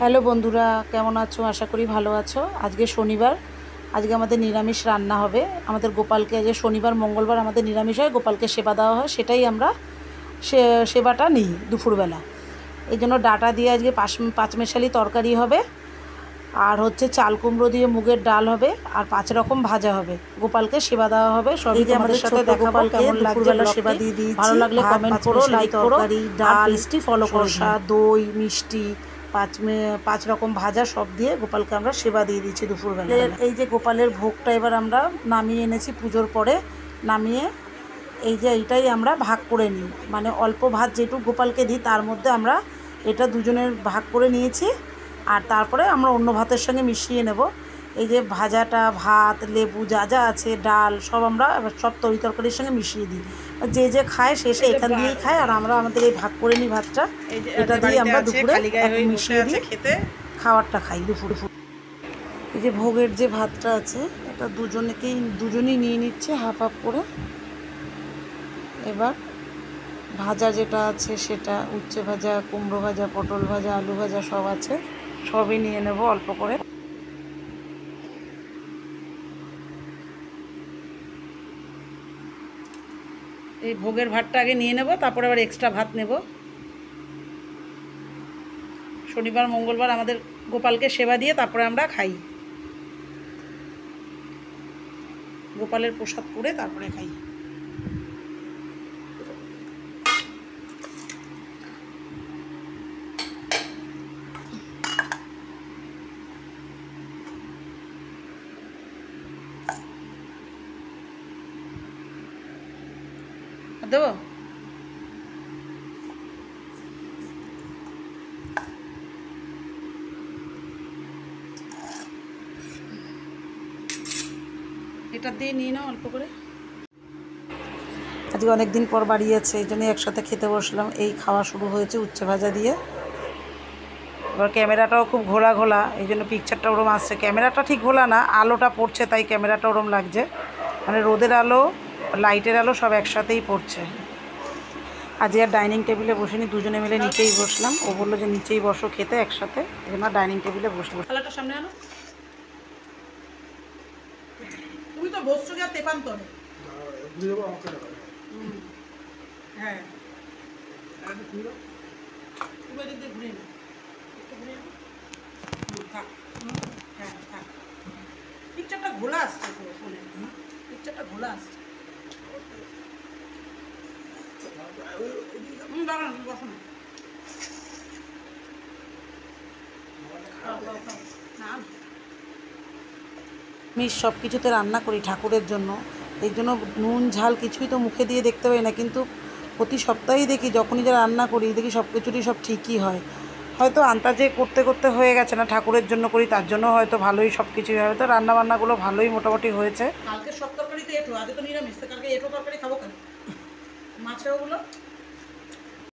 Hello বন্ধুরা, কেমন আছো? আশা করি ভালো আছো। আজকে শনিবার, আজকে আমাদের নিরামিষ রান্না হবে। আমাদের গোপালকে আজকে শনিবার মঙ্গলবার আমাদের নিরামিষ হয়, গোপালকে সেবা দেওয়া হয়, সেটাই আমরা সেবাটা নিই দুপুরবেলা। এই জন্য ডাঁটা দিয়ে আজকে পাঁচমেশালি তরকারি হবে, আর হচ্ছে চাল কুমড়ো দিয়ে মুগের ডাল হবে, আর 5 রকম ভাজা হবে। গোপালকে সেবা দেওয়া হবে। সবই তোমাদের সাথে দেখাবো কেমন লাগছে। সেবা দিয়ে দিয়েছি। ভালো লাগলে কমেন্ট করো, লাইক করো। ডাল, পেস্ট্রি ফলো করো, দই, মিষ্টি, 5 রকম ভাজা সব দিয়ে গোপালকে আমরা সেবা দিয়ে দিচ্ছি দুপুরবেলা। এই যে গোপালের ভোগটা এবার আমরা নামিয়ে এনেছি পুজোর পরে। নামিয়ে এই যে এইটাই আমরা ভাগ করে নিই, মানে অল্প ভাত যেটুকু গোপালকে দিই তার মধ্যে আমরা এটা দুজনের ভাগ করে নিয়েছি। আর তারপরে আমরা অন্য ভাতের সঙ্গে মিশিয়ে নেব। এই যে ভাজাটা, ভাত, লেবু যা যা আছে, ডাল, সব আমরা সব তরি তরকারির সঙ্গে মিশিয়ে দিই। যে যে খায় শেষে এখান দিয়েই খায়, আর আমরা আমাদের এই ভাগ করে নিই ভাতটা, এটা দিয়ে আমরা দুপুরে মিশিয়ে দিই, খাবারটা খাই দুপুরে। এই যে ভোগের যে ভাতটা আছে এটা দুজনই নিয়ে নিচ্ছে হাফ হাফ করে। এবার ভাজা যেটা আছে সেটা উচ্ছে ভাজা, কুমড়ো ভাজা, পটল ভাজা, আলু ভাজা সব আছে, সবই নিয়ে নেব অল্প করে। এই ভোগের ভাতটা আগে নিয়ে নেব, তারপরে আবার এক্সট্রা ভাত নেব। শনিবার মঙ্গলবার আমাদের গোপালকে সেবা দিয়ে তারপরে আমরা খাই, গোপালের প্রসাদ করে তারপরে খাই। দেবো এটা দিয়ে নিয়ে নাও অল্প করে। আজকে অনেক দিন পর বাড়ি আছে, এই জন্যই একসাথে খেতে বসলাম। এই খাওয়া শুরু হয়েছে উচ্ছে ভাজা দিয়ে। এবার ক্যামেরাটাও খুব ঘোলা ঘোলা, এই জন্য পিকচারটা ওরম আসছে। ক্যামেরাটা ঠিক ঘোলা না, আলোটা পড়ছে তাই ক্যামেরাটা ওরম লাগছে, মানে রোদের আলো, লাইটের আলো সব একসাথেই পড়ছে। আজকে আর ডাইনিং টেবিলে বসিনি, দুজনে মিলে নিচেই বসলাম। ও বললো যে নিচেই বসো খেতে একসাথে, এই জন্য ডাইনিং টেবিলে বসবো। খালাটা সামনে আনো, তুমি তো বসছো যা তেপান্তরে। হ্যাঁ ঘুরে না, একটু ঘুরে না, থাক। হ্যাঁ থাক, পিকচারটা ঘোলা আসছে, ফোনে পিকচারটা ঘোলা আসছে। দাঁড়ান, বসো না। আমি সব কিছুতে রান্না করি ঠাকুরের জন্য, এই জন্য নুন ঝাল কিছুই তো মুখে দিয়ে দেখতে পাই না, কিন্তু প্রতি সপ্তাহেই দেখি যখনই যা রান্না করি দেখি সব কিছুরই সব ঠিকই হয়। হয়তো আন্দাজে করতে করতে হয়ে গেছে না, ঠাকুরের জন্য করি তার জন্য হয়তো ভালোই সব কিছুই, হয়তো রান্নাবান্নাগুলো ভালোই মোটামুটি হয়েছে। কালকে সব তরকারিতে এঁঠো, আজকে তো নিরামিষ, কালকে এঁঠো তরকারি খাবো কেন? মাছের ওগুলো